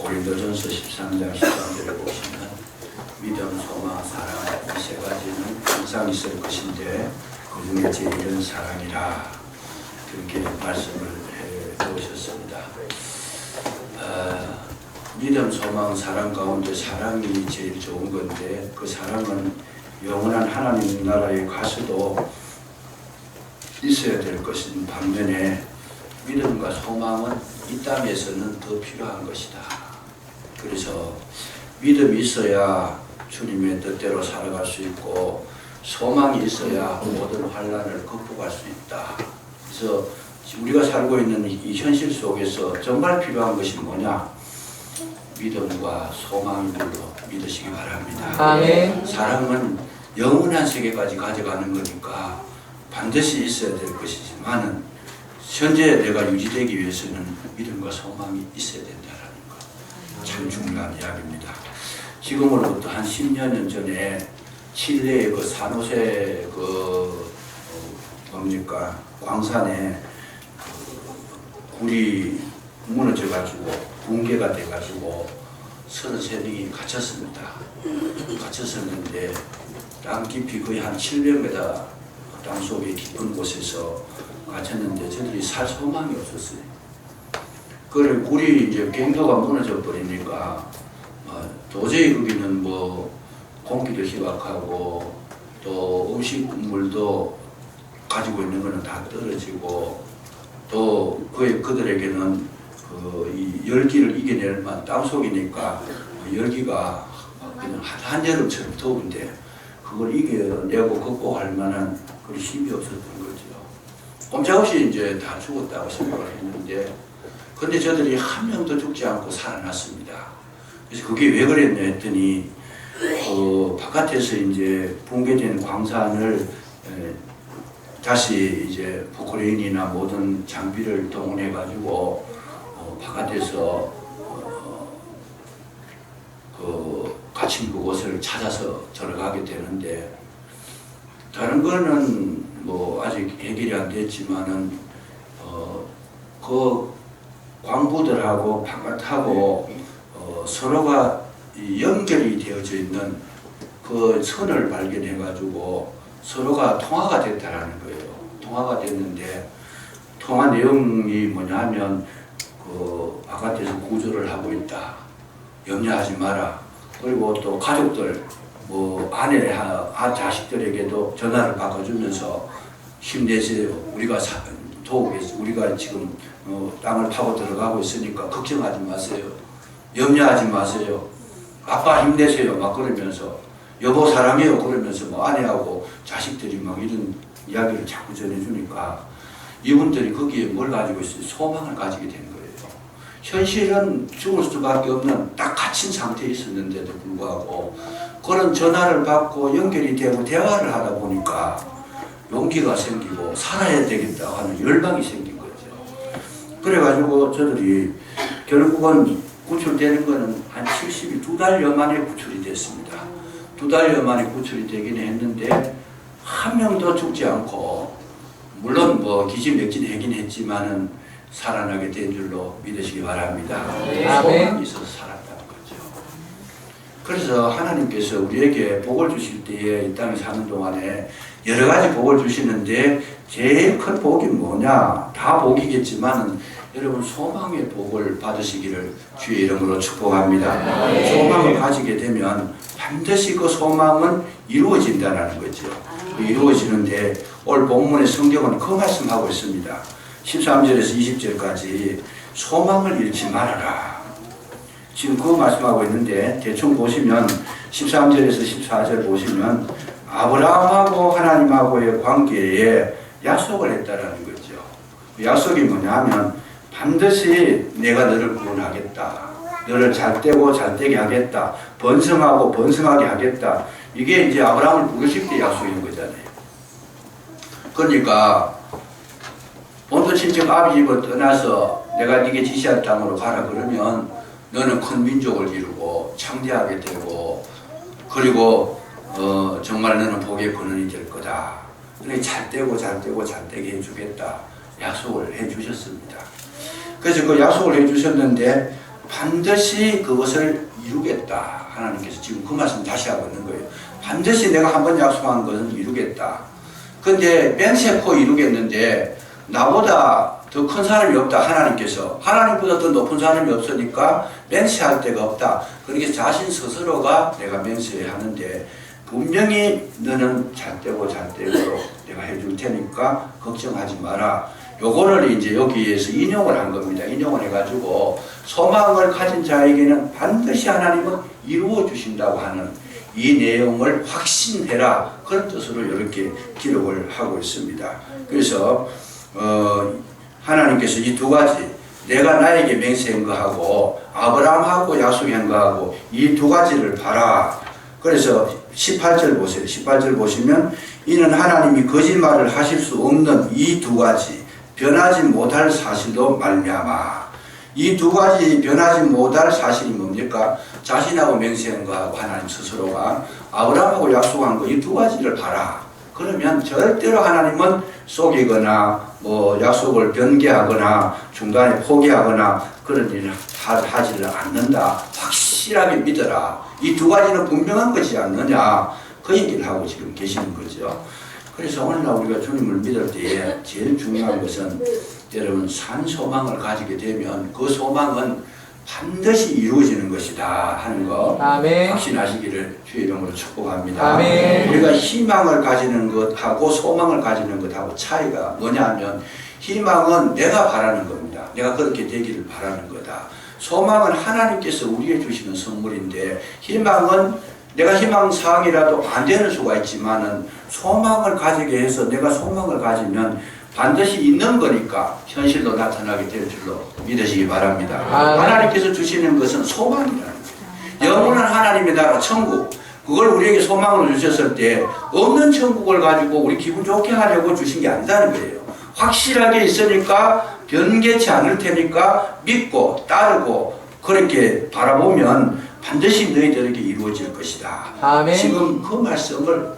고린도전서 13장 13절에 보시면 믿음, 소망, 사랑 이 세 가지는 항상 있을 것인데 그 중에 제일은 사랑이라 그렇게 말씀을 해 놓으셨습니다. 믿음, 소망, 사랑 가운데 사랑이 제일 좋은 건데 그 사랑은 영원한 하나님 나라에 가서도 있어야 될 것인 반면에 믿음과 소망은 이 땅에서는 더 필요한 것이다. 그래서 믿음이 있어야 주님의 뜻대로 살아갈 수 있고 소망이 있어야 모든 환난을 극복할 수 있다. 그래서 우리가 살고 있는 이 현실 속에서 정말 필요한 것이 뭐냐? 믿음과 소망인 걸로 믿으시기 바랍니다. 아멘. 사랑은 영원한 세계까지 가져가는 거니까 반드시 있어야 될 것이지만은 현재 내가 유지되기 위해서는 믿음과 소망이 있어야 된다는 것. 참 중요한 이야기입니다. 지금으로부터 한 10년 전에 칠레의 그 산호세 광산에 굴이 무너져가지고 붕괴가 돼가지고 33명이 갇혔습니다. 갇혔었는데 땅 깊이 거의 한 700m 땅 속에 깊은 곳에서 갇혔는데 저들이 살 소망이 없었어요. 그래 굴이 이제 갱도가 무너져 버리니까 도저히 거기는 뭐 공기도 희박하고 또 음식물도 가지고 있는 거는 다 떨어지고 또 그들에게는 이 열기를 이겨낼 만한 땅속이니까 열기가 그냥 한여름처럼 더운데 그걸 이겨내고 극복할 만한 그런 힘이 없었던 거죠. 꼼짝없이 이제 다 죽었다고 생각을 했는데 근데 저들이 한 명도 죽지 않고 살아났습니다. 그래서 그게 왜 그랬냐 했더니 바깥에서 이제 붕괴된 광산을 다시 이제 포크레인이나 모든 장비를 동원해 가지고 바깥에서 갇힌 그곳을 찾아서 들어가게 되는데 다른 거는 뭐 아직 해결이 안 됐지만은 그 광부들하고 바깥하고 서로가 연결이 되어져 있는 그 선을 발견해 가지고 서로가 통화가 됐다라는 거예요. 통화가 됐는데 통화 내용이 뭐냐면 그 바깥에서 구조를 하고 있다. 염려하지 마라. 그리고 또 가족들 뭐 아내 자식들에게도 전화를 바꿔주면서 힘내세요. 우리가 도우겠어. 우리가 지금 땅을 파고 들어가고 있으니까 걱정하지 마세요. 염려하지 마세요. 아빠 힘내세요. 막 그러면서 여보 사랑해요. 그러면서 뭐 아내하고 자식들이 막 이런 이야기를 자꾸 전해주니까 이분들이 거기에 뭘 가지고 있어요? 소망을 가지게 된 거예요. 현실은 죽을 수밖에 없는 딱 갇힌 상태에 있었는데도 불구하고 그런 전화를 받고 연결이 되고 대화를 하다 보니까 용기가 생기고 살아야 되겠다 하는 열망이 생긴 거죠. 그래가지고 저들이 결국은 구출되는 거는 한 70일, 2달여 만에 구출이 됐습니다. 2달여 만에 구출이 되긴 했는데 한 명도 죽지 않고 물론 뭐 기지맥진하긴 했지만은 살아나게 된 줄로 믿으시기 바랍니다. 소망이 있어서 살았다는 거죠. 그래서 하나님께서 우리에게 복을 주실 때에 이 땅에 사는 동안에 여러 가지 복을 주시는데 제일 큰 복이 뭐냐? 다 복이겠지만은 여러분 소망의 복을 받으시기를 주의 이름으로 축복합니다. 소망을 가지게 되면 반드시 그 소망은 이루어진다는 거죠. 이루어지는데 오늘 본문의 성경은 그 말씀하고 있습니다. 13절에서 20절까지 소망을 잃지 말아라. 지금 그 말씀하고 있는데 대충 보시면 13절에서 14절 보시면 아브라함하고 하나님하고의 관계에 약속을 했다라는 거죠. 그 약속이 뭐냐 하면 반드시 내가 너를 구원하겠다. 너를 잘되고 잘되게 하겠다. 번성하고 번성하게 하겠다. 이게 이제 아브라함을 부르실 때 약속인 거잖아요. 그러니까 본토 친척 아비 집을 떠나서 내가 네게 지시할 땅으로 가라 그러면 너는 큰 민족을 이루고 창대하게 되고 그리고 정말 너는 복의 근원이 될 거다. 그러니 잘되고 잘되고 잘되게 해주겠다. 약속을 해주셨습니다. 그래서 그 약속을 해주셨는데 반드시 그것을 이루겠다. 하나님께서 지금 그 말씀 다시 하고 있는 거예요. 반드시 내가 한번 약속한 것은 이루겠다. 근데 맹세코 이루겠는데 나보다 더 큰 사람이 없다. 하나님보다 더 높은 사람이 없으니까 맹세할 데가 없다. 그러니까 자신 스스로가 내가 맹세하는데 분명히 너는 잣대고 내가 해줄 테니까 걱정하지 마라. 요거를 이제 여기에서 인용을 한 겁니다. 인용을 해가지고 소망을 가진 자에게는 반드시 하나님은 이루어 주신다고 하는 이 내용을 확신해라. 그런 뜻으로 이렇게 기록을 하고 있습니다. 그래서 하나님께서 이 두 가지, 내가 나에게 맹세한 거하고 아브라함하고 약속한 거하고 이 두 가지를 봐라. 그래서 18절 보세요. 18절 보시면 이는 하나님이 거짓말을 하실 수 없는 이 두 가지 변하지 못할 사실로 말미암아. 이 두 가지 변하지 못할 사실이 뭡니까? 자신하고 맹세한 거하고 하나님 스스로가 아브라함하고 약속한 거 이 두 가지를 봐라. 그러면 절대로 하나님은 속이거나 약속을 변개하거나 중간에 포기하거나 그런 일을 하지를 않는다. 확실하게 믿어라. 이 두 가지는 분명한 것이지 않느냐. 그 얘기를 하고 지금 계시는 거죠. 그래서 오늘날 우리가 주님을 믿을 때에 제일 중요한 것은 여러분 산 소망을 가지게 되면 그 소망은 반드시 이루어지는 것이다 하는 거 아멘. 확신하시기를 주의 이름으로 축복합니다. 아멘. 우리가 희망을 가지는 것하고 소망을 가지는 것하고 차이가 뭐냐면 희망은 내가 바라는 겁니다. 내가 그렇게 되기를 바라는 거다. 소망은 하나님께서 우리에게 주시는 선물인데 희망은 내가 희망사항이라도 안 되는 수가 있지만은 소망을 가지게 해서 내가 소망을 가지면 반드시 있는 거니까 현실로 나타나게 될 줄로 믿으시기 바랍니다. 하나님께서 주시는 것은 소망이라는 거예요. 영원한 하나님의 나라 천국, 그걸 우리에게 소망으로 주셨을 때 없는 천국을 가지고 우리 기분 좋게 하려고 주신 게 아니라는 거예요. 확실하게 있으니까 변개치 않을 테니까 믿고 따르고 그렇게 바라보면 반드시 너희들에게 이루어질 것이다. 아멘. 지금 그 말씀을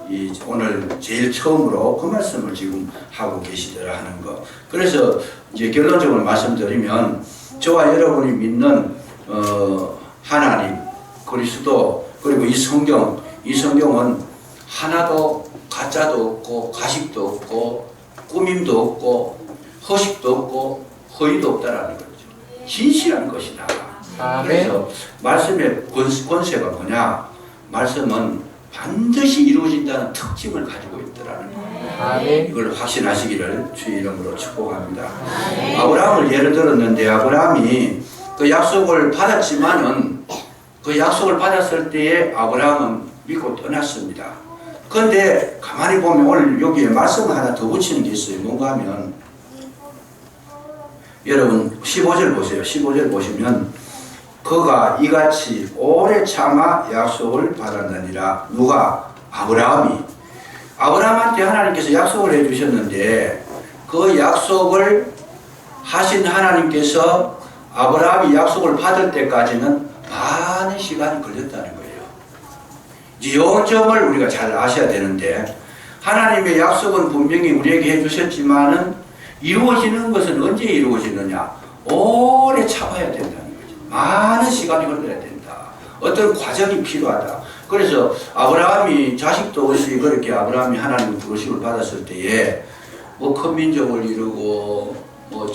오늘 제일 처음으로 그 말씀을 지금 하고 계시더라 하는 거. 그래서 이제 결론적으로 말씀드리면 저와 여러분이 믿는 하나님, 그리스도, 그리고 이 성경은 하나도 가짜도 없고 가식도 없고 꾸밈도 없고 허식도 없고 허위도 없다라는 거죠. 진실한 것이다. 그래서 말씀의 권세가 뭐냐? 말씀은 반드시 이루어진다는 특징을 가지고 있더라는 거예요. 이걸 확신하시기를 주의 이름으로 축복합니다. 아브라함을 예를 들었는데 아브라함이 그 약속을 받았지만은 그 약속을 받았을 때에 아브라함은 믿고 떠났습니다. 그런데 가만히 보면 오늘 여기에 말씀을 하나 더 붙이는 게 있어요. 뭔가 하면 여러분 15절 보세요. 15절 보시면 그가 이같이 오래 참아 약속을 받았느니라. 누가? 아브라함한테 하나님께서 약속을 해주셨는데 그 약속을 하신 하나님께서 아브라함이 약속을 받을 때까지는 많은 시간이 걸렸다는 거예요. 이 점을 우리가 잘 아셔야 되는데 하나님의 약속은 분명히 우리에게 해주셨지만은 이루어지는 것은 언제 이루어지느냐? 오래 참아야 된다는 거죠. 많은 시간이 걸려야 된다. 어떤 과정이 필요하다. 그래서 아브라함이 자식도 없이 그렇게 아브라함이 하나님의 부르심을 받았을 때에 큰 민족을 이루고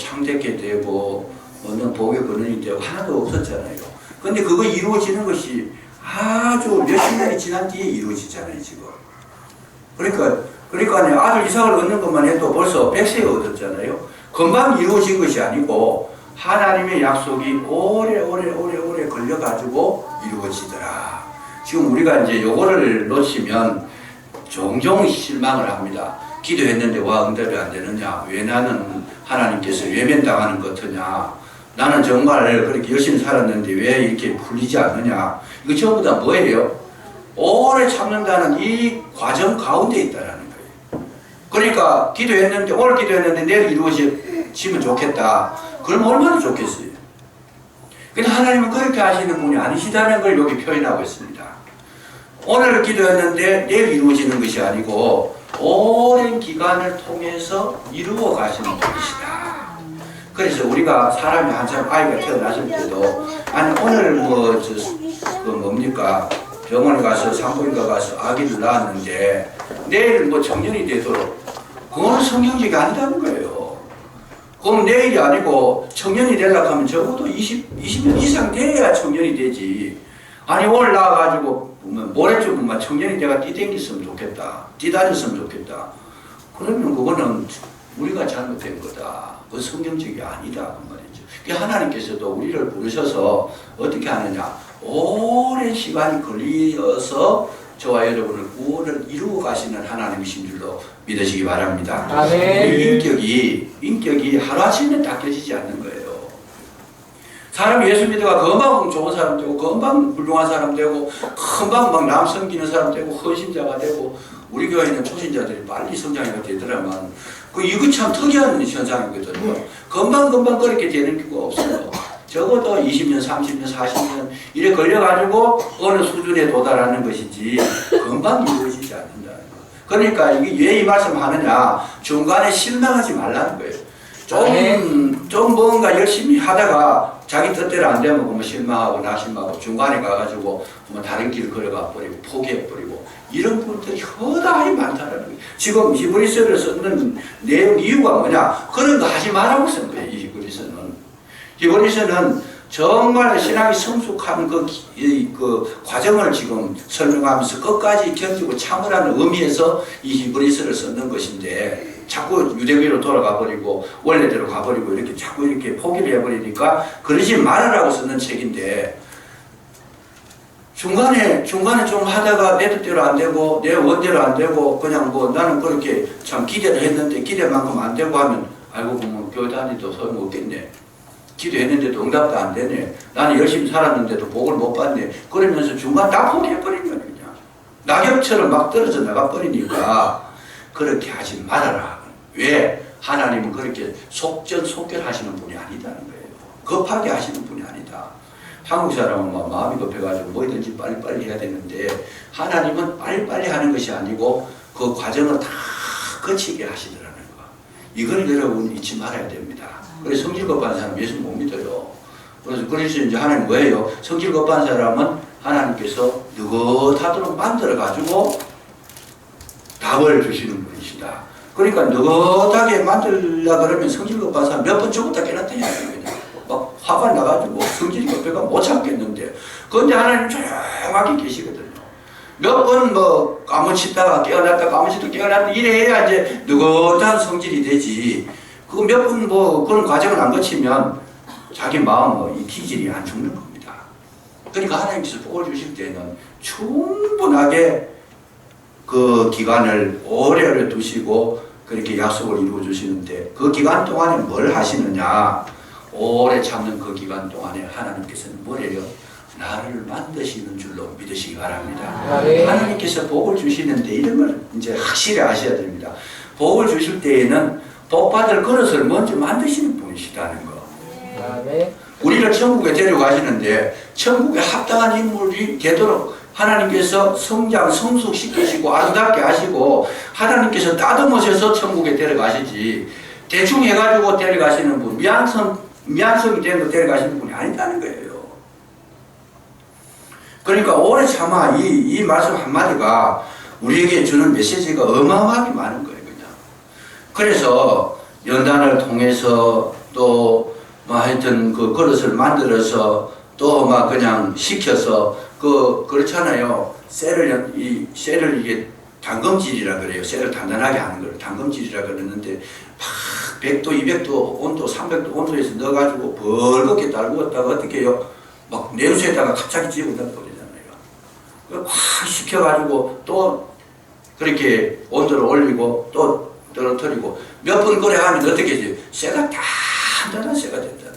창대케 되고 복의 근원이 되고 하나도 없었잖아요. 근데 그거 이루어지는 것이 아주 몇십 년이 지난 뒤에 이루어지잖아요, 지금. 그러니까 아들 이삭을 얻는 것만 해도 벌써 100세가 얻었잖아요. 금방 이루어진 것이 아니고 하나님의 약속이 오래 걸려가지고 이루어지더라. 지금 우리가 이제 요거를 놓치면 종종 실망을 합니다. 기도했는데 와 응답이 안 되느냐? 왜 나는 하나님께서 외면당하는 것 같으냐? 나는 정말 그렇게 열심히 살았는데 왜 이렇게 풀리지 않느냐? 이거 전부 다 뭐예요? 오래 참는다는 이 과정 가운데 있다라는 거예요. 그러니까 오늘 기도했는데 내일 이루어지면 좋겠다. 그러면 얼마나 좋겠어요. 근데 하나님은 그렇게 하시는 분이 아니시다는 걸 여기 표현하고 있습니다. 오늘 기도했는데 내일 이루어지는 것이 아니고 오랜 기간을 통해서 이루어 가시는 분이시다. 그래서 우리가 사람이 한참 아이가 태어났을 때도 아니 오늘 그 뭡니까 병원에 가서 산부인과 가서 아기를 낳았는데 내일 뭐 청년이 되도록 그거는 성경적이 아니다는 거예요. 그럼 내일이 아니고 청년이 되려고 하면 적어도 20년 이상 돼야 청년이 되지. 아니 오늘 나와가지고 모레쯤 청년이 내가 뛰댕겼으면 좋겠다. 뛰다녔으면 좋겠다. 그러면 그거는 우리가 잘못된 거다. 그 성경적이 아니다. 그 말이죠. 하나님께서도 우리를 부르셔서 어떻게 하느냐. 오랜 시간이 걸려서 저와 여러분을 구원을 이루어 가시는 하나님이신 줄로 믿으시기 바랍니다. 아멘. 인격이 하루아침에 닦여지지 않는 거예요. 사람이 예수 믿어가 금방 좋은 사람 되고 금방 훌륭한 사람 되고 금방 막 남 섬기는 사람 되고 헌신자가 되고 우리 교회는 초신자들이 빨리 성장이 되더라만 이거 참 특이한 현상이거든요. 금방 그렇게 되는 경우가 없어요. 적어도 20년, 30년, 40년 이래 걸려가지고 어느 수준에 도달하는 것이지 금방 이루어지지 않는다는 거. 그러니까 이게 왜 이 말씀 하느냐. 중간에 실망하지 말라는 거예요. 좀 뭔가 열심히 하다가 자기 뜻대로 안 되면 뭐 실망하고 낙심하고 중간에 가가지고 뭐 다른 길을 걸어가 버리고 포기해버리고 이런 분들이 허다히 많다는 거예요. 지금 히브리서를 쓰는 내용 이유가 뭐냐. 그런 거 하지 말라고 쓴 거예요. 이 히브리서는 정말 신앙이 성숙한 그 과정을 지금 설명하면서 끝까지 견디고 참으라는 의미에서 이 히브리서를 썼는 것인데 자꾸 유대교로 돌아가 버리고 원래대로 가버리고 이렇게 자꾸 이렇게 포기를 해버리니까 그러지 말아라고 쓰는 책인데 중간에 좀 하다가 내 뜻대로 안 되고 내 원대로 안 되고 그냥 뭐 나는 그렇게 참 기대를 했는데 기대만큼 안 되고 하면 알고 보면 교회 다니도 소용없겠네. 기도했는데도 응답도 안 되네. 나는 열심히 살았는데도 복을 못 받네. 그러면서 중간 다 포기해버린 거야 그냥. 낙엽처럼 막 떨어져 나가버리니까 그렇게 하지 말아라. 왜? 하나님은 그렇게 속전속결하시는 분이 아니다는 거예요. 급하게 하시는 분이 아니다. 한국 사람은 막 마음이 급해가지고 뭐든지 빨리빨리 해야 되는데 하나님은 빨리빨리 하는 것이 아니고 그 과정을 다 거치게 하시더라는 거. 이걸 여러분 잊지 말아야 됩니다. 그래서 성질 급한 사람 예수 못 믿어요. 그래서 이제 하나님 뭐예요? 성질 급한 사람은 하나님께서 느긋하도록 만들어가지고 답을 주시는 분이시다. 그러니까 느긋하게 만들려 그러면 성질 급한 사람 몇 번 죽었다 깨났더니 막 화가 나가지고 성질이 급해가 못 참겠는데 그런데 하나님 조용하게 계시거든요. 몇 번 뭐 까무치다가 깨어났다 까무치다 깨어났다 이래야 이제 느긋한 성질이 되지. 그거 몇 번 뭐 그런 과정을 안 거치면 자기 마음 이 기질이 안 죽는 겁니다. 그러니까 하나님께서 복을 주실 때는 충분하게 그 기간을 오래 두시고 그렇게 약속을 이루어 주시는데 그 기간 동안에 뭘 하시느냐. 오래 참는 그 기간 동안에 하나님께서는 뭐래요? 나를 만드시는 줄로 믿으시기 바랍니다. 하나님께서 복을 주시는데 이런 걸 이제 확실히 아셔야 됩니다. 복을 주실 때에는 복 받을 그릇을 먼저 만드시는 분이시다는 거. 우리를 천국에 데려가시는데 천국에 합당한 인물이 되도록 하나님께서 성장, 성숙시키시고 아름답게 하시고 하나님께서 따듬으셔서 천국에 데려가시지 대충 해가지고 데려가시는 분, 미안성이 되는 데려가시는 분이 아니다는 거예요. 그러니까 오래 참아 이 말씀 한마디가 우리에게 주는 메시지가 어마어마하게 많은 거예요. 그래서 연단을 통해서 또 뭐 하여튼 그 그릇을 만들어서 또 막 그냥 식혀서 그렇잖아요. 쇠를 이게 담금질이라 그래요. 쇠를 단단하게 하는 걸 담금질이라 그러는데 막 100도, 200도 온도, 300도 온도에서 넣어가지고 벌겋게 달구었다가 어떻게 해요? 막 냉수에다가 갑자기 집어 넣어버리잖아요. 확 식혀가지고 또 그렇게 온도를 올리고 또 떨어뜨리고 몇 번 그래 하면 어떻게 해요? 쇠가 단단한 쇠가 된다는 거예요.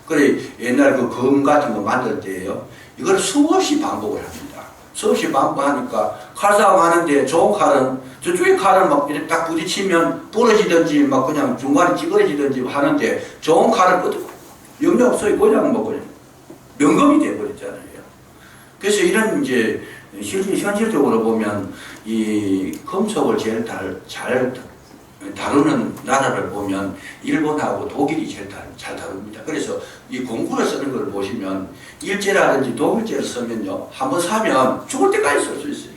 그래 옛날 그 검 같은 거 만들 때예요. 이걸 수없이 반복을 합니다. 수없이 반복하니까 칼싸움 하는데 좋은 칼은 저쪽에 칼을 막 이렇게 딱 부딪히면 부러지든지 막 그냥 중간에 찌그러지든지 하는데 좋은 칼을 끄덕 염려 없어요. 그냥 뭐 그냥 명검이 돼버렸잖아요. 그래서 이런 이제 현실적으로 보면 이 금속을 제일 잘 다루는 나라를 보면 일본하고 독일이 제일 잘 다룹니다. 그래서 이 공구를 쓰는 걸 보시면 일제라든지 독일제를 쓰면요, 한번 사면 죽을 때까지 쓸 수 있어요.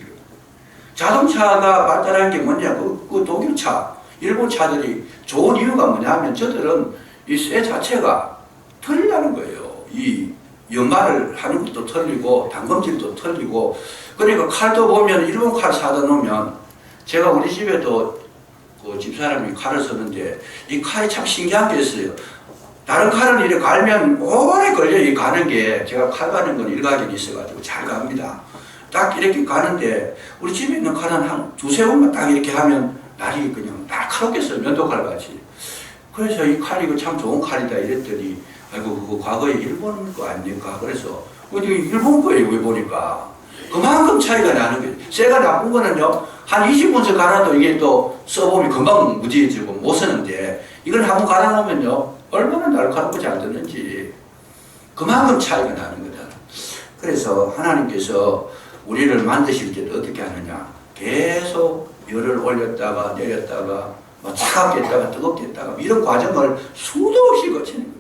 자동차가 발달한 게 뭐냐, 그 독일차, 일본 차들이 좋은 이유가 뭐냐면 저들은 이 쇠 자체가 틀리다는 거예요. 이 연마를 하는 것도 틀리고 단검질도 틀리고. 그러니까 칼도 보면 일본 칼 사다 놓으면, 제가 우리 집에도 그 집사람이 칼을 쓰는데 이 칼이 참 신기한 게 있어요. 다른 칼은 이렇게 갈면 오래 걸려요. 이 가는 게. 제가 칼 가는 건 일가견이 있어가지고 잘 갑니다. 딱 이렇게 가는데 우리 집에 있는 칼은 한 두세 번만 딱 이렇게 하면 날이 그냥 날카롭게 써요. 면도칼 같이. 그래서 이 칼이 참 좋은 칼이다 이랬더니, 아이고 그거 과거에 일본 거 아닙니까? 그래서 일본 거예요. 왜 보니까 그만큼 차이가 나는 거예요. 쇠가 나쁜 거는요, 한 20분씩 갈아도 이게 또 써보면 금방 무디해지고 못 쓰는데, 이걸 한번 갈아놓으면요 얼마나 날카롭고 잘 듣는지 그만큼 차이가 나는 거다. 그래서 하나님께서 우리를 만드실 때도 어떻게 하느냐, 계속 열을 올렸다가 내렸다가 차갑게 했다가 뜨겁게 했다가 이런 과정을 수도 없이 거치는 거예요.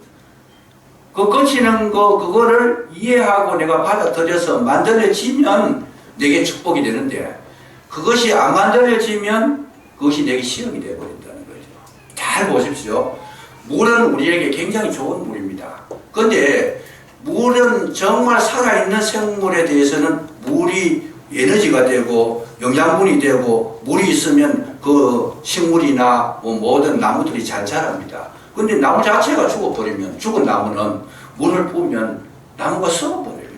그 거치는 거, 그거를 이해하고 내가 받아들여서 만들어지면 내게 축복이 되는데, 그것이 안 만들어지면 그것이 내게 시험이 되어버린다는 거죠. 잘 보십시오. 물은 우리에게 굉장히 좋은 물입니다. 그런데 물은 정말 살아있는 생물에 대해서는 물이 에너지가 되고 영양분이 되고, 물이 있으면 그 식물이나 뭐 모든 나무들이 잘 자랍니다. 근데 나무 자체가 죽어버리면, 죽은 나무는 물을 부으면 나무가 썩어버려요.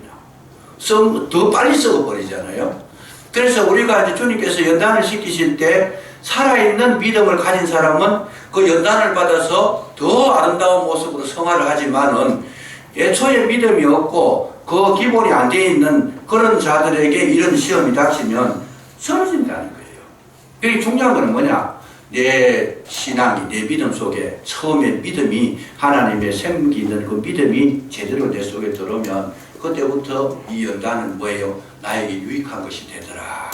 그냥 더 빨리 썩어버리잖아요. 그래서 우리가 이제 주님께서 연단을 시키실 때 살아있는 믿음을 가진 사람은 그 연단을 받아서 더 아름다운 모습으로 성화를 하지만은, 애초에 믿음이 없고 그 기본이 안 되어 있는 그런 자들에게 이런 시험이 닥치면 쓰러진다는 거예요. 그러니까 중요한 거는 뭐냐, 내 신앙이, 내 믿음 속에 처음에 믿음이, 하나님의 생기는 그 믿음이 제대로 내 속에 들어오면 그때부터 이 연단은 뭐예요? 나에게 유익한 것이 되더라.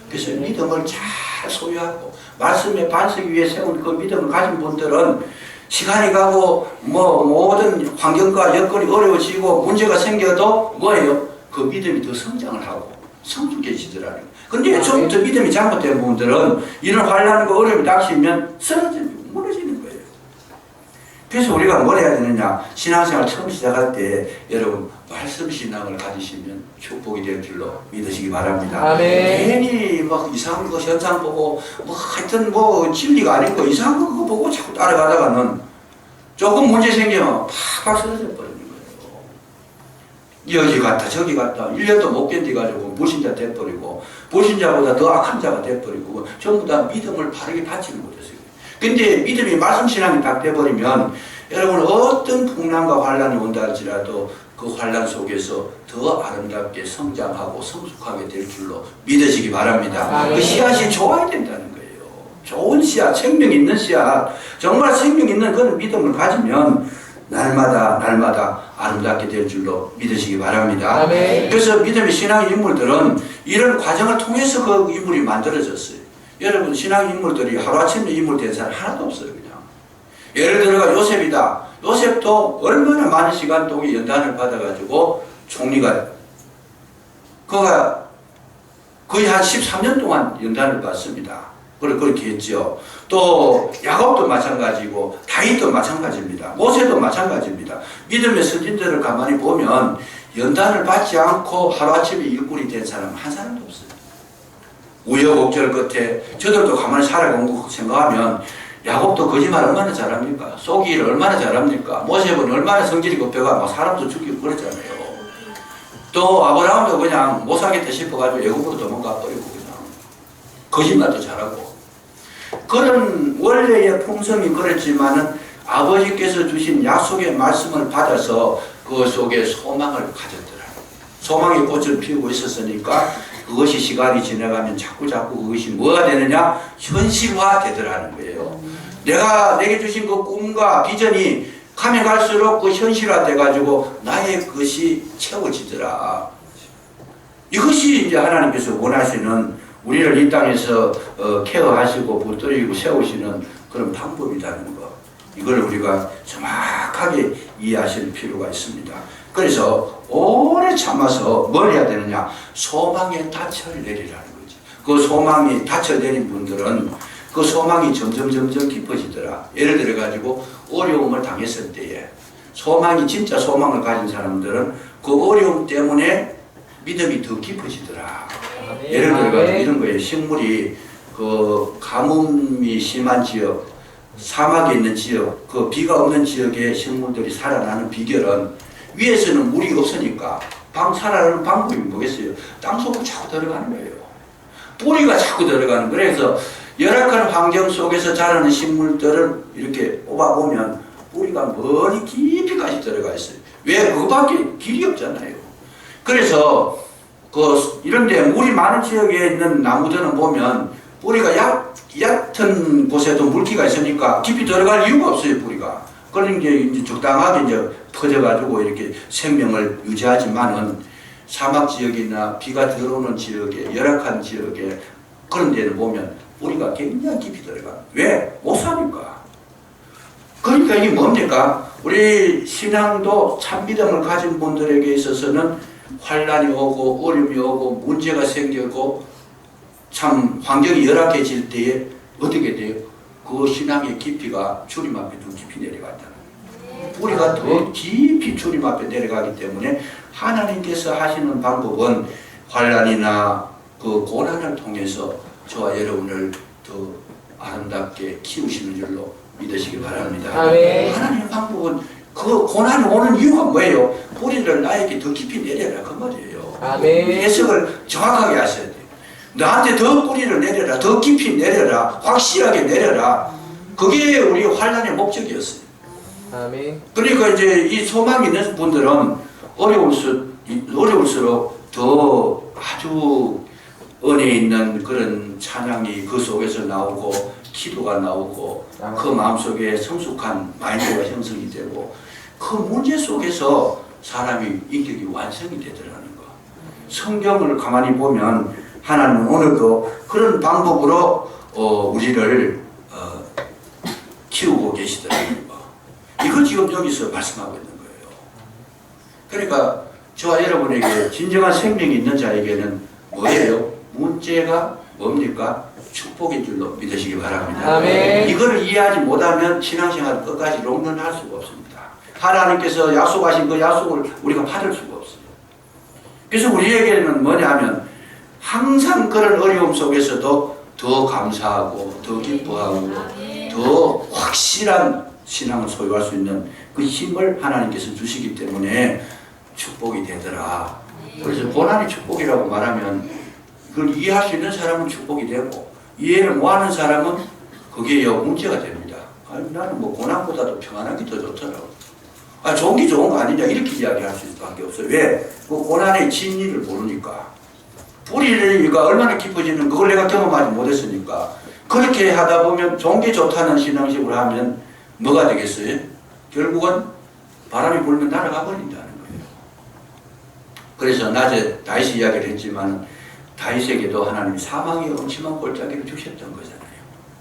그래서 믿음을 잘 소유하고 말씀의 반석 위에 세운 그 믿음을 가진 분들은 시간이 가고 뭐 모든 환경과 여건이 어려워지고 문제가 생겨도 뭐예요? 그 믿음이 더 성장을 하고 성숙해지더라는 거예요. 근데 처음부터 믿음이 잘못된 분들은 이런 환난과 어려움이 닥치면 무너지는 거예요. 그래서 우리가 뭘 해야 되느냐, 신앙생활 처음 시작할 때 여러분 말씀 신앙을 가지시면 축복이 될 줄로 믿으시기 바랍니다. 아멘. 괜히 막 이상한 거 현상 보고 뭐 하여튼 뭐 진리가 아닌 거 이상한 거 보고 자꾸 따라가다가는 조금 문제 생기면 팍팍 쓰러져 버리는 거예요. 여기 갔다 저기 갔다 1년도 못 견디가지고 불신자 돼버리고, 불신자보다 더 악한 자가 돼버리고, 전부 다 믿음을 바르게 받지는 못했어요. 근데 믿음이 말씀신앙이 딱 돼버리면 여러분 어떤 풍랑과 환란이 온다 할지라도 그 환란 속에서 더 아름답게 성장하고 성숙하게 될 줄로 믿으시기 바랍니다. 그 씨앗이 좋아야 된다는 거예요. 좋은 씨앗, 생명 있는 씨앗, 정말 생명 있는 그런 믿음을 가지면 날마다 아름답게 될 줄로 믿으시기 바랍니다. 아멘. 그래서 믿음의 신앙 인물들은 이런 과정을 통해서 그 인물이 만들어졌어요. 여러분 신앙 인물들이 하루아침에 인물 된 사람 하나도 없어요. 그냥 예를 들어가 요셉이다. 요셉도 얼마나 많은 시간 동안 연단을 받아가지고 총리가, 그가 거의 한 13년 동안 연단을 받습니다. 그렇게 했죠. 또 야곱도 마찬가지고 다윗도 마찬가지입니다. 모세도 마찬가지입니다. 믿음의 선진들을 가만히 보면 연단을 받지 않고 하루아침에 일꾼이 된 사람 한 사람도 없어요. 우여곡절 끝에 저들도 가만히 살아간 거 생각하면 야곱도 거짓말 얼마나 잘합니까? 속이를 얼마나 잘합니까? 모세는 얼마나 성질이 급해가 막 사람도 죽이고 그랬잖아요. 또 아브라함도 그냥 못 사겠다 싶어가지고 애굽으로 도망가 버리고 그냥 거짓말도 잘하고, 그런 원래의 품성이 그렇지만은 아버지께서 주신 약속의 말씀을 받아서 그 속에 소망을 가졌더라. 소망의 꽃을 피우고 있었으니까 그것이 시간이 지나가면 자꾸 그것이 뭐가 되느냐? 현실화 되더라는 거예요. 내게 주신 그 꿈과 비전이 가면 갈수록 그 현실화 돼가지고 나의 것이 채워지더라. 이것이 이제 하나님께서 원하시는, 우리를 이 땅에서 케어하시고 붙들이고 세우시는 그런 방법이라는 거. 이걸 우리가 정확하게 이해하실 필요가 있습니다. 그래서 오래 참아서 뭘 해야 되느냐? 소망의 닻을 내리라는 거지. 그 소망이 닻을 내린 분들은 그 소망이 점점 깊어지더라. 예를 들어 가지고 어려움을 당했을 때에 소망이 진짜 소망을 가진 사람들은 그 어려움 때문에 믿음이 더 깊어지더라. 예를 들어 가지고 이런 거예요. 식물이 그 가뭄이 심한 지역, 사막에 있는 지역, 그 비가 없는 지역의 식물들이 살아나는 비결은 위에서는 물이 없으니까 살아나는 방법이 뭐겠어요? 땅속으로 자꾸 들어가는 거예요. 뿌리가 자꾸 들어가는 거예요. 그래서 열악한 환경 속에서 자라는 식물들을 이렇게 뽑아보면 뿌리가 머리 깊이까지 들어가 있어요. 왜? 그거밖에 길이 없잖아요. 그래서 이런데 물이 많은 지역에 있는 나무들은 보면 뿌리가 얕은 곳에도 물기가 있으니까 깊이 들어갈 이유가 없어요. 뿌리가. 그러니 이제 적당하게 이제 퍼져가지고 이렇게 생명을 유지하지만은 사막 지역이나 비가 들어오는 지역에, 열악한 지역에 그런 데는 보면 뿌리가 굉장히 깊이 들어가. 왜? 못 사니까. 그러니까 이게 뭡니까? 우리 신앙도 참 믿음을 가진 분들에게 있어서는 환란이 오고 어려움이 오고 문제가 생기고 참 환경이 열악해질 때에 어떻게 돼요? 그 신앙의 깊이가 주님 앞에 더 깊이 내려간다는 거예요. 뿌리가 더 깊이 주님 앞에 내려가기 때문에 하나님께서 하시는 방법은 환란이나 그 고난을 통해서 저와 여러분을 더 아름답게 키우시는 줄로 믿으시기 바랍니다. 하나님의 방법은 그 고난이 오는 이유가 뭐예요? 뿌리를 나에게 더 깊이 내려라 그 말이에요. 해석을 정확하게 하셔야 돼요. 나한테 더 뿌리를 내려라, 더 깊이 내려라, 확실하게 내려라. 그게 우리 환란의 목적이었어요. 그러니까 이제 이 소망이 있는 분들은 어려울수록 더 아주 은혜 있는 그런 찬양이 그 속에서 나오고 기도가 나오고 그 마음속에 성숙한 마인드가 형성이 되고 그 문제 속에서 사람이 인격이 완성이 되더라는 거. 성경을 가만히 보면 하나님은 오늘도 그런 방법으로 우리를 키우고 계시더라는 거. 이걸 지금 여기서 말씀하고 있는 거예요. 그러니까 저와 여러분에게 진정한 생명이 있는 자에게는 뭐예요? 문제가 뭡니까? 축복인 줄로 믿으시기 바랍니다. 이걸 이해하지 못하면 신앙생활 끝까지 롱런할 수가 없습니다. 하나님께서 약속하신 그 약속을 우리가 받을 수가 없어요. 그래서 우리에게는 뭐냐 하면 항상 그런 어려움 속에서도 더 감사하고 더 기뻐하고 더 확실한 신앙을 소유할 수 있는 그 힘을 하나님께서 주시기 때문에 축복이 되더라. 그래서 고난이 축복이라고 말하면 그걸 이해할 수 있는 사람은 축복이 되고 이해를 못하는 사람은 그게 문제가 됩니다. 아니, 나는 뭐 고난보다도 평안하기 더 좋더라고. 좋은 게 좋은 거 아니냐 이렇게 이야기할 수밖에 없어요. 왜? 그 고난의 진리를 모르니까. 뿌리가 얼마나 깊어지는 그걸 내가 경험하지 못했으니까. 그렇게 하다 보면 좋은 게 좋다는 신앙식으로 하면 뭐가 되겠어요? 결국은 바람이 불면 날아가 버린다는 거예요. 그래서 낮에 다윗이 이야기를 했지만 다윗에게도 하나님이 사망의 엄침한 골짜기를 주셨던 거잖아요.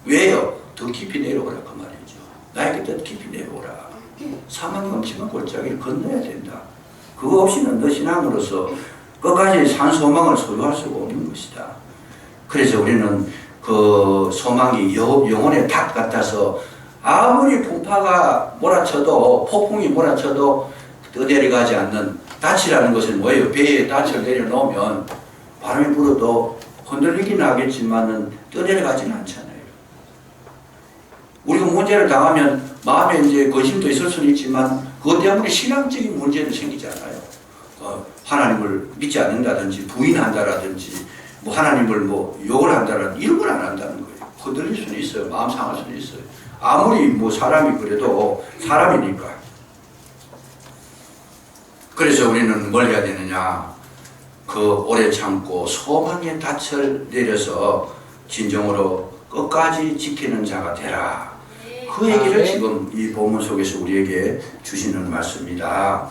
왜요? 더 깊이 내려오라 그 말이죠. 나에게 더 깊이 내려오라. 사망의 엄침한 골짜기를 건너야 된다. 그거 없이는 너 신앙으로서 끝까지 산 소망을 소유할 수가 없는 것이다. 그래서 우리는 그 소망이 영혼의 탑 같아서 아무리 풍파가 몰아쳐도 폭풍이 몰아쳐도 떠내려가지 않는 닻이라는 것은 뭐예요? 배에 닻을 내려놓으면 바람이 불어도 흔들리긴 하겠지만은 떠내려가지는 않잖아요. 우리가 문제를 당하면 마음에 이제 근심도 있을 수는 있지만 그것 때문에 신앙적인 문제는 생기지 않아요. 하나님을 믿지 않는다든지 부인한다라든지 뭐 하나님을 뭐 욕을 한다라든지 이런 걸 안 한다는 거예요. 흔들릴 수는 있어요. 마음 상할 수는 있어요. 아무리 뭐 사람이 그래도 사람이니까. 그래서 우리는 뭘 해야 되느냐? 그 오래 참고 소망의 닻을 내려서 진정으로 끝까지 지키는 자가 되라. 그 얘기를 지금 이 본문 속에서 우리에게 주시는 말씀입니다.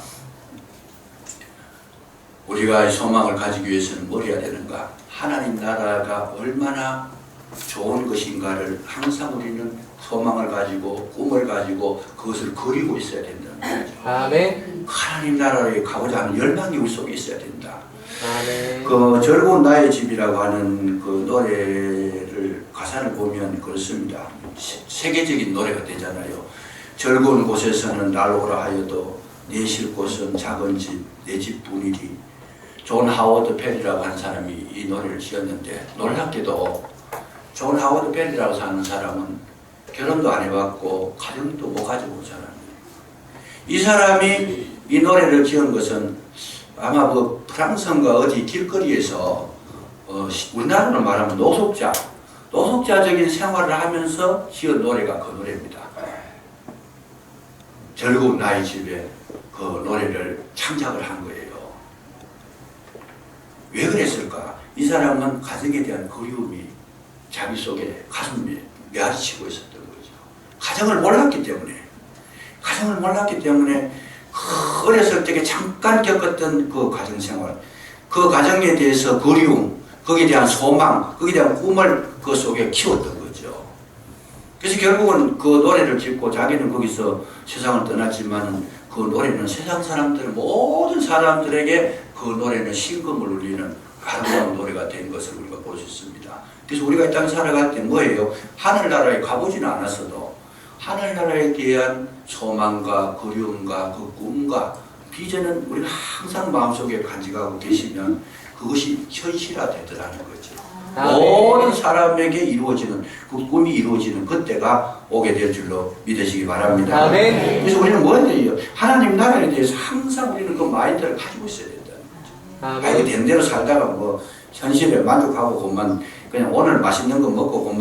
우리가 소망을 가지기 위해서는 뭘 해야 되는가? 하나님 나라가 얼마나 좋은 것인가를 항상 우리는 소망을 가지고 꿈을 가지고 그것을 그리고 있어야 된다는 거죠. 아멘. 하나님 나라에 가고자 하는 열망이 우리 속에 있어야 된다. 아멘. 그 즐거운 나의 집이라고 하는 그 노래를 가사를 보면 그렇습니다. 세계적인 노래가 되잖아요. 즐거운 곳에서는 날 오라 하여도 내 쉴 곳은 작은 집, 내 집뿐이리. 존 하워드 펠이라고 하는 사람이 이 노래를 지었는데 놀랍게도 존 하워드 펠이라고 하는 사람은 결혼도 안 해봤고 가정도 못 가지고 온 사람이에요. 이 사람이 이 노래를 지은 것은 아마 그 프랑스인가 어디 길거리에서 우리나라로 말하면 노숙자적인 생활을 하면서 지은 노래가 그 노래입니다. 즐거운 나의 집에 그 노래를 창작을 한 거예요. 왜 그랬을까? 이 사람은 가정에 대한 그리움이 자기 속에 가슴에 메아리치고 있었던 거죠. 가정을 몰랐기 때문에 어렸을 때 잠깐 겪었던 그 가정생활, 그 가정에 대해서 그리움, 거기에 대한 소망, 거기에 대한 꿈을 그 속에 키웠던 거죠. 그래서 결국은 그 노래를 짓고 자기는 거기서 세상을 떠났지만 그 노래는 세상 사람들, 모든 사람들에게 그 노래는 신금을 울리는 아름다운 노래가 된 것을 우리가 볼 수 있습니다. 그래서 우리가 이 땅에 살아갈 때 뭐예요? 하늘나라에 가보지는 않았어도 하늘나라에 대한 소망과 그리움과 그 꿈과 비전은 우리가 항상 마음속에 간직하고 계시면 그것이 현실화되더라는 거죠. 모든 사람에게 이루어지는 그 꿈이 이루어지는 그때가 오게 될 줄로 믿으시기 바랍니다. 아멘. 그래서 우리는 뭐예요? 하나님 나라에 대해서 항상 우리는 그 마인드를 가지고 있어야 된다는 거죠. 이거 된 대로 살다가 뭐 현실에 만족하고 그냥 오늘 맛있는 거 먹고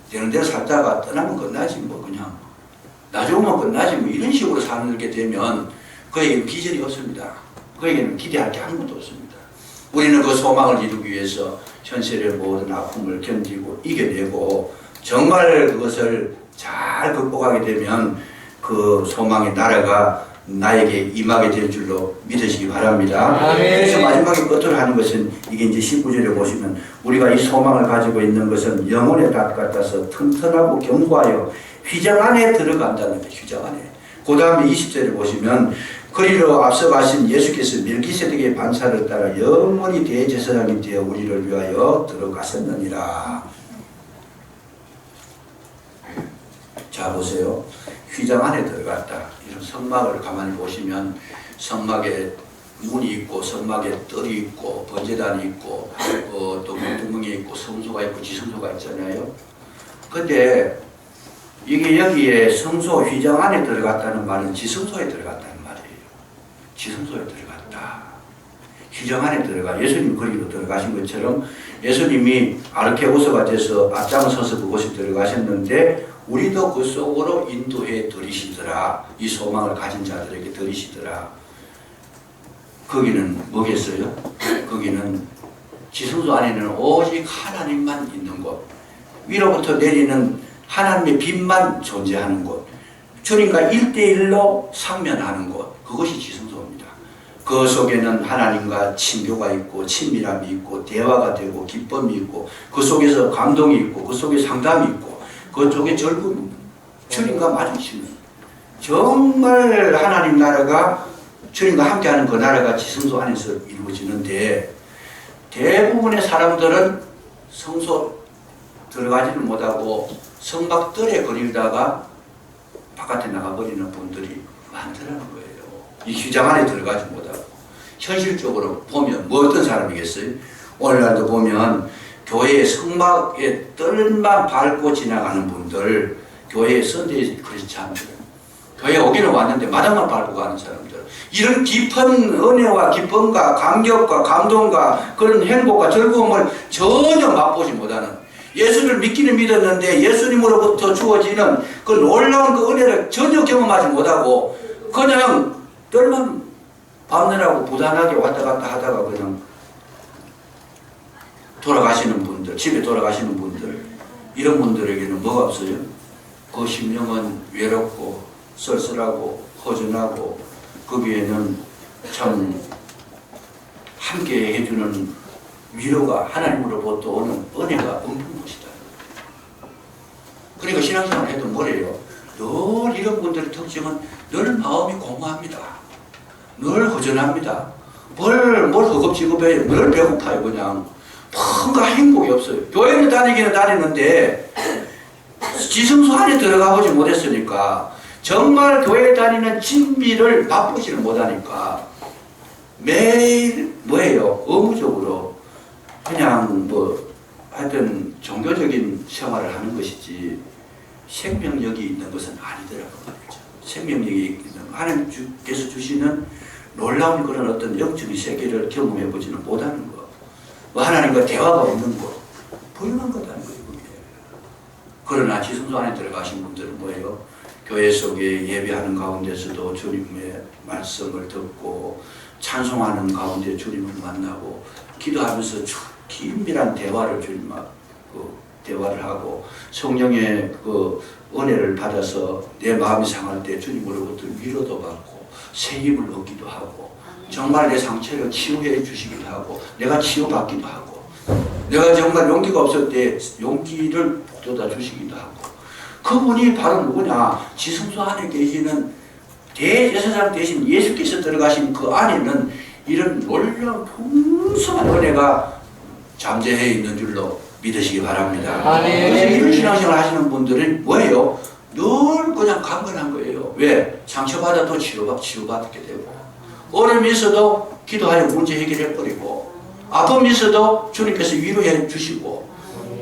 되는 대로 살다가 떠나면 끝나지 뭐 그냥 나중에 끝나지 뭐 이런 식으로 살게 되면 그에게는 비전이 없습니다. 그에게는 기대할 게 아무것도 없습니다. 우리는 그 소망을 이루기 위해서 현실의 모든 아픔을 견디고 이겨내고 정말 그것을 잘 극복하게 되면 그 소망의 나라가 나에게 임하게 될 줄로 믿으시기 바랍니다. 그래서 마지막에 끝으로 하는 것은 이게 이제 19절에 보시면 우리가 이 소망을 가지고 있는 것은 영혼의 닷 같아서 튼튼하고 견고하여 휘장 안에 들어간다는 거예요. 휘장 안에. 그 다음에 20절에 보시면 그리로 앞서가신 예수께서 멜기세덱의 반차를 따라 영원히 대제사장이 되어 우리를 위하여 들어가셨느니라. 자 보세요. 휘장 안에 들어갔다. 이런 성막을 가만히 보시면 성막에 문이 있고 성막에 뜰이 있고 번제단이 있고 또 문두멍이 있고 성소가 있고 지성소가 있잖아요. 근데 이게 여기에 성소 휘장 안에 들어갔다는 말은 지성소에 들어갔다는 말이에요. 지성소에 들어갔다. 휘장 안에 들어가. 예수님이 거기로 들어가신 것처럼 예수님이 아르케오스가 돼서 앞장서서 그곳에 들어가셨는데 우리도 그 속으로 인도해 들이시더라. 이 소망을 가진 자들에게 들이시더라. 거기는 뭐겠어요? 거기는 지성소 안에는 오직 하나님만 있는 곳, 위로부터 내리는 하나님의 빛만 존재하는 곳, 주님과 1대1로 상면하는 곳, 그것이 지성소입니다. 그 속에는 하나님과 친교가 있고 친밀함이 있고 대화가 되고 기쁨이 있고 그 속에서 감동이 있고 그 속에 상담이 있고 그쪽에 즐거움, 주님과 마주치는 정말 하나님 나라가 주님과 함께하는 그 나라가 지성소 안에서 이루어지는데 대부분의 사람들은 성소 들어가지를 못하고 성막들에 거리다가 바깥에 나가버리는 분들이 많더라는 거예요. 이 휘장 안에 들어가지 못하고. 현실적으로 보면 뭐 어떤 사람이겠어요? 오늘날도 보면 교회의 성막에 뜰만 밟고 지나가는 분들, 교회의 선대의 크리스찬들, 교회에 오기는 왔는데 마당만 밟고 가는 사람들, 이런 깊은 은혜와 기쁨과 감격과 감동과 그런 행복과 즐거움을 전혀 맛보지 못하는, 예수를 믿기는 믿었는데 예수님으로부터 주어지는 그 놀라운 그 은혜를 전혀 경험하지 못하고 그냥 뜰만 밟느라고 부단하게 왔다 갔다 하다가 그냥 돌아가시는 분들, 집에 돌아가시는 분들, 이런 분들에게는 뭐가 없어요? 그 심령은 외롭고 쓸쓸하고 허전하고 거기에는 참 함께 해주는 위로가 하나님으로부터 오는 은혜가 없는 것이다. 그러니까 신앙생활 해도 뭐래요? 늘 이런 분들의 특징은 늘 마음이 공허합니다. 늘 허전합니다. 뭘 허겁지겁해요. 늘 배고파요. 그냥 뭔가 행복이 없어요. 교회를 다니기는 다니는데 지성소 안에 들어가 보지 못했으니까 정말 교회 다니는 진비를 맛보지는 못하니까 매일 뭐예요? 의무적으로 그냥 뭐 하여튼 종교적인 생활을 하는 것이지 생명력이 있는 것은 아니더라고 말이죠. 생명력이 있는 하나님께서 주시는 놀라운 그런 어떤 영적인 세계를 경험해 보지는 못하는 것, 뭐 하나님과 대화가 없는 것, 불만 거다는 거예요. 그러나 지성소 안에 들어가신 분들은 뭐예요? 교회 속에 예배하는 가운데서도 주님의 말씀을 듣고 찬송하는 가운데 주님을 만나고 기도하면서 긴밀한 대화를 주님과 대화를 하고 성령의 그 은혜를 받아서 내 마음이 상할 때 주님으로부터 위로도 받고 새 힘을 얻기도 하고 정말 내 상처를 치유해 주시기도 하고 내가 치유받기도 하고 내가 정말 용기가 없을 때 용기를 북돋아 주시기도 하고 그분이 바로 누구냐? 지성소 안에 계시는 대제사장 대신 예수께서 들어가신 그 안에는 이런 놀라운 풍성한 은혜가 잠재해 있는 줄로 믿으시기 바랍니다. 그래서 이런 신앙생활 하시는 분들은 뭐예요? 늘 그냥 강건한 거예요. 왜? 상처받아도 치유받게 되고 어려움이 있어도 기도하여 문제 해결해버리고 아픔이 있어도 주님께서 위로해 주시고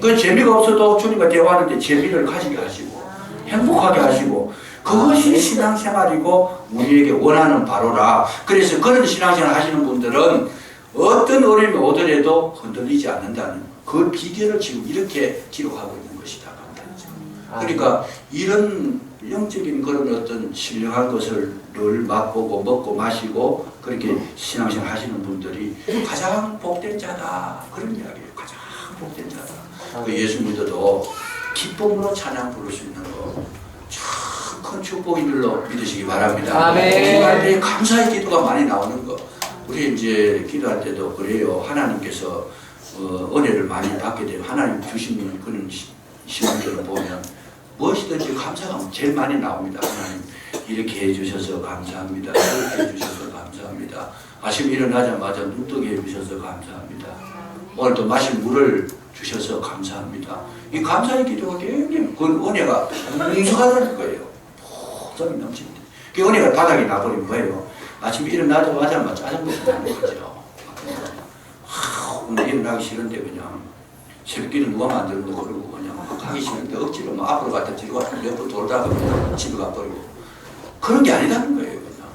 그 재미가 없어도 주님과 대화하는데 재미를 가지게 하시고 행복하게 하시고 그것이 신앙생활이고 우리에게 원하는 바로라. 그래서 그런 신앙생활 하시는 분들은 어떤 어려움이 오더라도 흔들리지 않는다는 그 비결을 지금 이렇게 기록하고 있는 것이다. 그러니까 이런 영적인 그런 어떤 신령한 것을 늘 맛보고 먹고 마시고 그렇게 신앙생활 하시는 분들이 가장 복된 자다. 그런 이야기예요. 가장 복된 자다. 그 예수 믿어도 기쁨으로 찬양 부를 수 있는 거 참 큰 축복인 줄로 믿으시기 바랍니다. 기도할 때 감사의 기도가 많이 나오는 거. 우리 이제 기도할 때도 그래요. 하나님께서 은혜를 많이 받게 되면 하나님 주시는 그런 신앙들을 보면 무엇이든지 감사가 제일 많이 나옵니다. 하나님 이렇게 해주셔서 감사합니다. 이렇게 해주셔서 감사합니다. 아침에 일어나자마자 눈 뜨게 해주셔서 감사합니다. 오늘도 마실 물을 주셔서 감사합니다. 이 감사의 기도가 굉장히 그 은혜가 풍성하다는 거예요. 풍성이 넘칩니다. 그 은혜가 바닥에 나버리면 뭐예요? 아침에 일어나자마자 짜증부터 나는 거죠. 오늘 일어나기 싫은데 그냥 새벽기를 누가 만드는 거 그러고 그냥 가기 싫은데 억지로 막 앞으로 갔다 뒤로 갔다 몇 번 돌다가 그냥 집에 가버리고 그런 게 아니라는 거예요. 그냥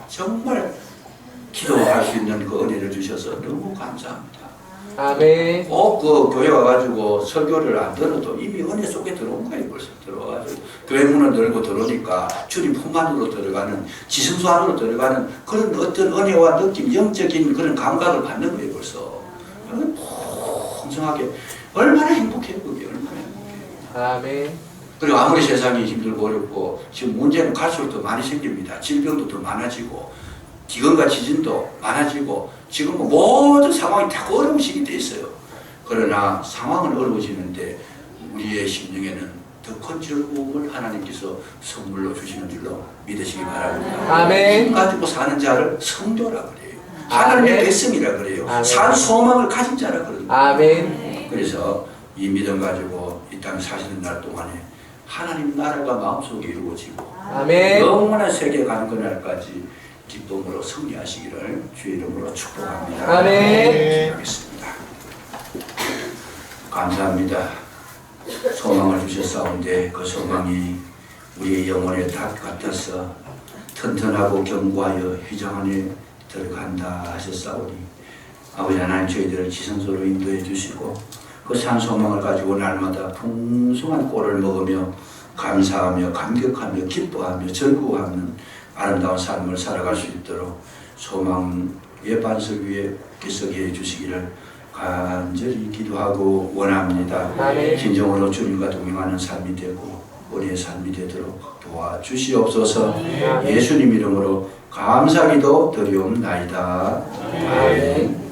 정말 기도할 수 있는 그 은혜를 주셔서 너무 감사합니다. 아멘. 꼭 그 교회 와가지고 설교를 안 들어도 이미 은혜 속에 들어온 거예요. 벌써 들어와가지고 교회 문을 열고 들어오니까 주님 품 안으로 들어가는 지성소 안으로 들어가는 그런 어떤 은혜와 느낌, 영적인 그런 감각을 받는 거예요. 벌써 풍성하게 얼마나 행복해요. 그게 얼마나 행복해요. 아멘. 그리고 아무리 세상이 힘들고 어렵고 지금 문제는 갈수록 더 많이 생깁니다. 질병도 더 많아지고 기근과 지진도 많아지고 지금 모든 상황이 다 어려운 시기에 있어요. 그러나 상황은 어려워지는데 우리의 심령에는 더 큰 즐거움을 하나님께서 선물로 주시는 줄로 믿으시기 바랍니다. 아멘. 힘 가지고 사는 자를 성도라 그래요. 하나님의 백성이라 그래요. 아멘. 산 소망을 가진 자라 그래요. 아멘. 그래서 이 믿음 가지고 이 땅에 사시는 날 동안에 하나님 나라가 마음속에 이루어지고 아멘. 영원한 세계 가는 그날까지 기쁨으로 승리하시기를 주의 이름으로 축복합니다. 아멘. 하겠습니다. 감사합니다. 소망을 주셨사온데 그 소망이 우리의 영혼의 닭 같아서 튼튼하고 견고하여 휘장 안에 들어간다 하셨사오니 아버지 하나님 저희들을 지성소로 인도해 주시고 그 산 소망을 가지고 날마다 풍성한 꼴을 먹으며 감사하며 감격하며 기뻐하며 즐거워하는 아름다운 삶을 살아갈 수 있도록 소망의 반석 위에 기석해 주시기를 간절히 기도하고 원합니다. 아멘. 진정으로 주님과 동행하는 삶이 되고 우리의 삶이 되도록 도와주시옵소서. 예수님 이름으로 감사기도 드리옵나이다. 아멘.